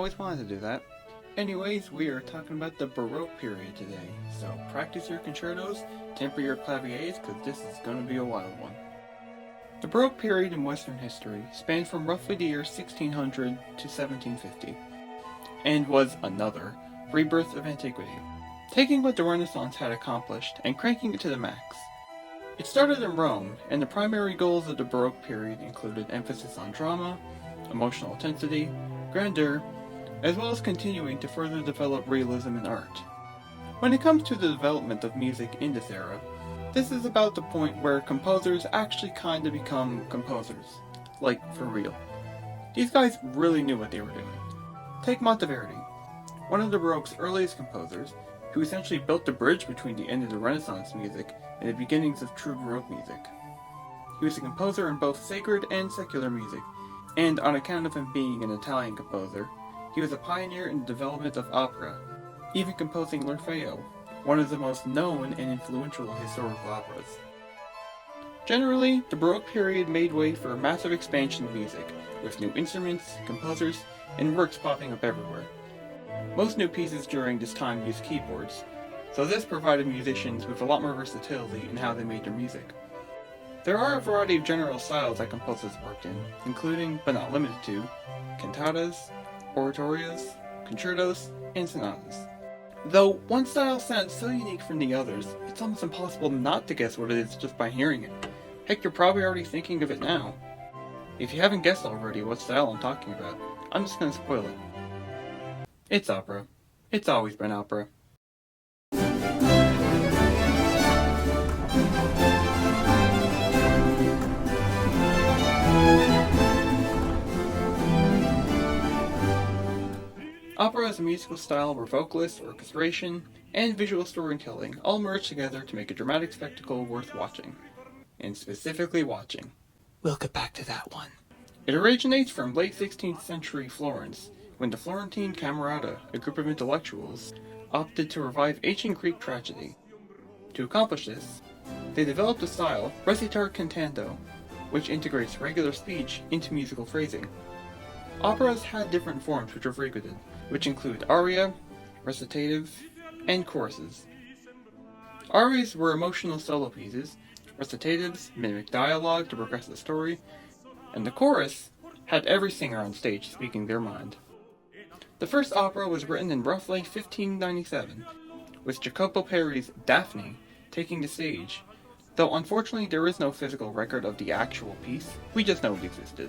Always wanted to do that. Anyways, we are talking about the Baroque period today, so practice your concertos, temper your claviers, because this is going to be a wild one. The Baroque period in Western history spanned from roughly the year 1600 to 1750, and was another rebirth of antiquity, taking what the Renaissance had accomplished and cranking it to the max. It started in Rome, and the primary goals of the Baroque period included emphasis on drama, emotional intensity, grandeur, as well as continuing to further develop realism in art. When it comes to the development of music in this era, this is about the point where composers actually kind of become composers. Like, for real. These guys really knew what they were doing. Take Monteverdi, one of the Baroque's earliest composers, who essentially built the bridge between the end of the Renaissance music and the beginnings of true Baroque music. He was a composer in both sacred and secular music, and on account of him being an Italian composer, he was a pioneer in the development of opera, even composing L'Orfeo, one of the most known and influential historical operas. Generally, the Baroque period made way for a massive expansion of music, with new instruments, composers, and works popping up everywhere. Most new pieces during this time used keyboards, so this provided musicians with a lot more versatility in how they made their music. There are a variety of general styles that composers worked in, including, but not limited to, cantatas, oratorios, concertos, and sonatas. Though one style sounds so unique from the others, it's almost impossible not to guess what it is just by hearing it. Heck, you're probably already thinking of it now. If you haven't guessed already what style I'm talking about, I'm just gonna spoil it. It's opera. It's always been opera. Opera is a musical style where vocalists, orchestration, and visual storytelling all merge together to make a dramatic spectacle worth watching. And specifically watching. We'll get back to that one. It originates from late 16th century Florence, when the Florentine Camerata, a group of intellectuals, opted to revive ancient Greek tragedy. To accomplish this, they developed a style, recitare cantando, which integrates regular speech into musical phrasing. Operas had different forms which were frequented, which include aria, recitative, and choruses. Arias were emotional solo pieces, recitatives mimicked dialogue to progress the story, and the chorus had every singer on stage speaking their mind. The first opera was written in roughly 1597, with Jacopo Peri's Daphne taking the stage, though unfortunately there is no physical record of the actual piece, we just know it existed.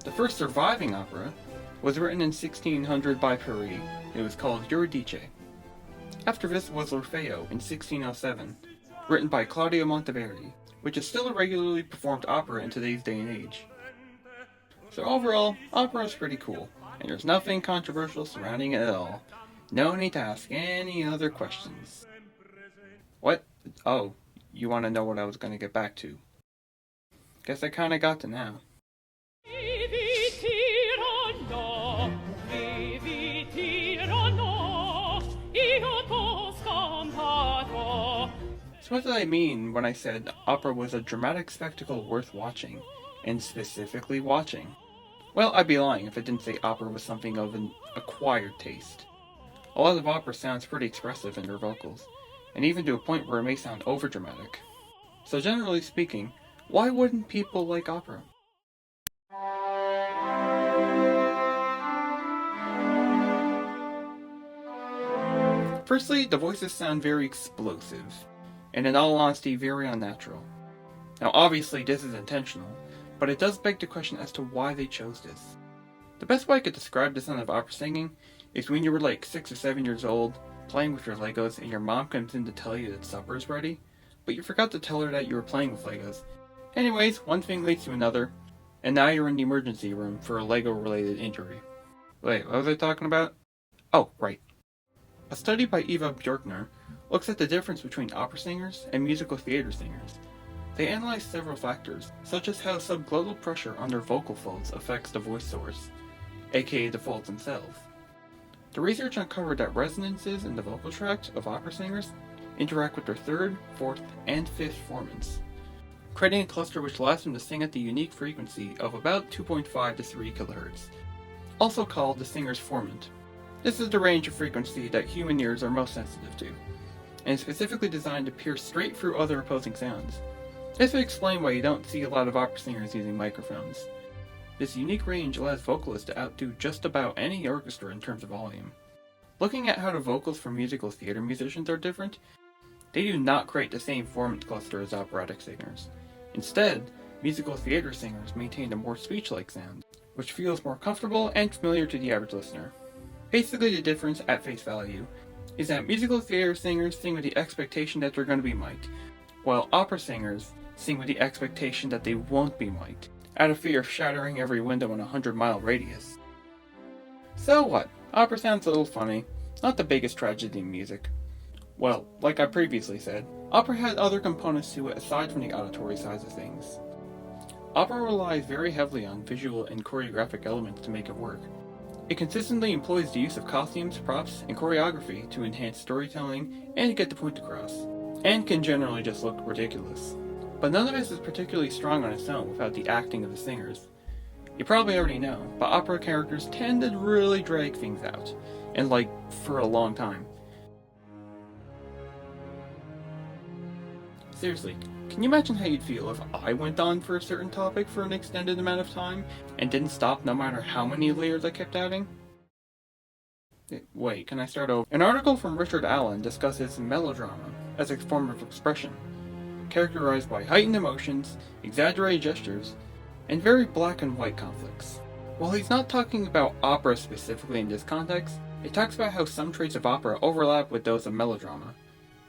The first surviving opera was written in 1600 by Peri. It was called Euridice. After this was L'Orfeo in 1607, written by Claudio Monteverdi, which is still a regularly performed opera in today's day and age. So overall, opera is pretty cool, and there's nothing controversial surrounding it at all. No need to ask any other questions. What? Oh, you want to know what I was going to get back to. Guess I kinda got to now. So what did I mean when I said opera was a dramatic spectacle worth watching, and specifically watching? Well, I'd be lying if I didn't say opera was something of an acquired taste. A lot of opera sounds pretty expressive in their vocals, and even to a point where it may sound overdramatic. So generally speaking, why wouldn't people like opera? Firstly, the voices sound very explosive, and in all honesty, very unnatural. Now obviously this is intentional, but it does beg the question as to why they chose this. The best way I could describe the sound of opera singing is when you were like 6 or 7 years old, playing with your Legos, and your mom comes in to tell you that supper's ready, but you forgot to tell her that you were playing with Legos. Anyways, one thing leads to another, and now you're in the emergency room for a Lego-related injury. Wait, what was I talking about? Oh, right. A study by Eva Bjorkner looks at the difference between opera singers and musical theater singers. They analyze several factors, such as how subglottal pressure on their vocal folds affects the voice source, aka the folds themselves. The research uncovered that resonances in the vocal tract of opera singers interact with their third, fourth, and fifth formants, creating a cluster which allows them to sing at the unique frequency of about 2.5 to 3 kHz. also called the singer's formant. This is the range of frequency that human ears are most sensitive to, and is specifically designed to pierce straight through other opposing sounds. This would explain why you don't see a lot of opera singers using microphones. This unique range allows vocalists to outdo just about any orchestra in terms of volume. Looking at how the vocals for musical theater musicians are different, they do not create the same formant cluster as operatic singers. Instead, musical theater singers maintain a more speech-like sound, which feels more comfortable and familiar to the average listener. Basically, the difference at face value is that musical theater singers sing with the expectation that they're going to be mic'd, while opera singers sing with the expectation that they won't be mic'd, out of fear of shattering every window in a 100-mile radius. So what? Opera sounds a little funny, not the biggest tragedy in music. Well, like I previously said, opera had other components to it aside from the auditory sides of things. Opera relies very heavily on visual and choreographic elements to make it work. It consistently employs the use of costumes, props, and choreography to enhance storytelling and to get the point across, and can generally just look ridiculous. But none of this is particularly strong on its own without the acting of the singers. You probably already know, but opera characters tend to really drag things out, and for a long time. Seriously, can you imagine how you'd feel if I went on for a certain topic for an extended amount of time, and didn't stop no matter how many layers I kept adding? Wait, can I start over? An article from Richard Allen discusses melodrama as a form of expression, characterized by heightened emotions, exaggerated gestures, and very black and white conflicts. While he's not talking about opera specifically in this context, he talks about how some traits of opera overlap with those of melodrama,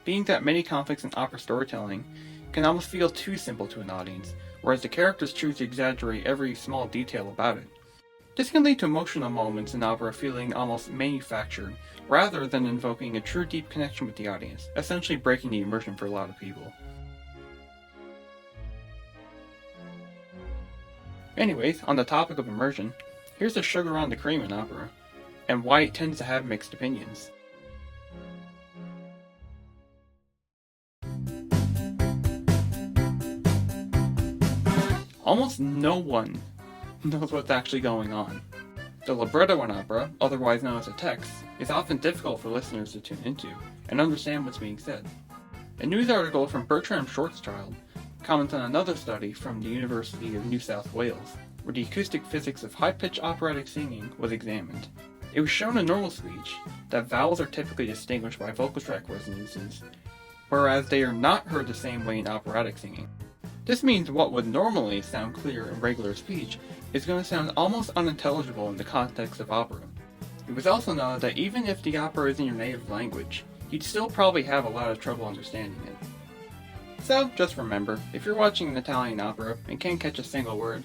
being that many conflicts in opera storytelling can almost feel too simple to an audience, whereas the characters choose to exaggerate every small detail about it. This can lead to emotional moments in opera feeling almost manufactured, rather than invoking a true deep connection with the audience, essentially breaking the immersion for a lot of people. Anyways, on the topic of immersion, here's the sugar on the cream in opera, and why it tends to have mixed opinions. Almost no one knows what's actually going on. The libretto in opera, otherwise known as a text, is often difficult for listeners to tune into and understand what's being said. A news article from Bertram Schwarzschild comments on another study from the University of New South Wales, where the acoustic physics of high-pitched operatic singing was examined. It was shown in normal speech that vowels are typically distinguished by vocal tract resonances, whereas they are not heard the same way in operatic singing. This means what would normally sound clear in regular speech is going to sound almost unintelligible in the context of opera. It was also noted that even if the opera is in your native language, you'd still probably have a lot of trouble understanding it. So, just remember, if you're watching an Italian opera and can't catch a single word,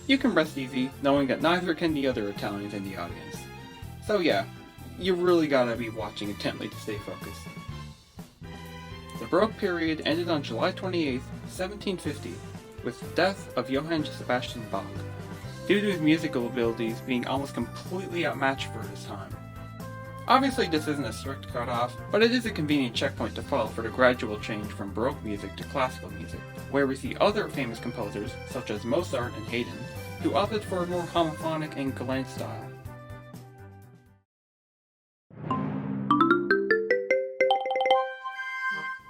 you can rest easy knowing that neither can the other Italians in the audience. So yeah, you really gotta be watching intently to stay focused. The Baroque period ended on July 28, 1750, with the death of Johann Sebastian Bach, due to his musical abilities being almost completely outmatched for his time. Obviously this isn't a strict cutoff, but it is a convenient checkpoint to follow for the gradual change from Baroque music to classical music, where we see other famous composers, such as Mozart and Haydn, who opted for a more homophonic and galant style.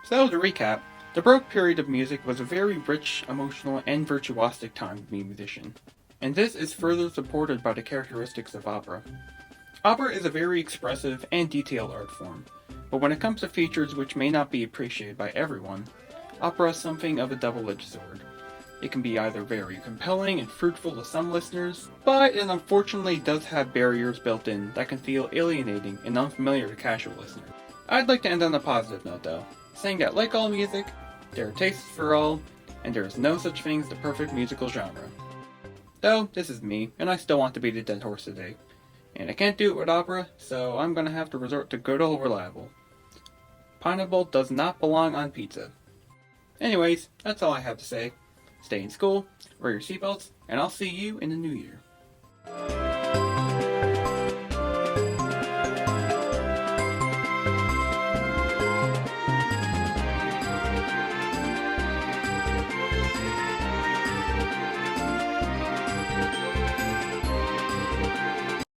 So to recap, the Baroque period of music was a very rich, emotional, and virtuosic time to be a musician, and this is further supported by the characteristics of opera. Opera is a very expressive and detailed art form, but when it comes to features which may not be appreciated by everyone, opera is something of a double-edged sword. It can be either very compelling and fruitful to some listeners, but it unfortunately does have barriers built in that can feel alienating and unfamiliar to casual listeners. I'd like to end on a positive note though, saying that like all music, there are tastes for all, and there is no such thing as the perfect musical genre. Though, this is me, and I still want to beat a dead horse today. And I can't do it with opera, so I'm gonna have to resort to good old reliable. Pineapple does not belong on pizza. Anyways, that's all I have to say. Stay in school, wear your seatbelts, and I'll see you in the new year.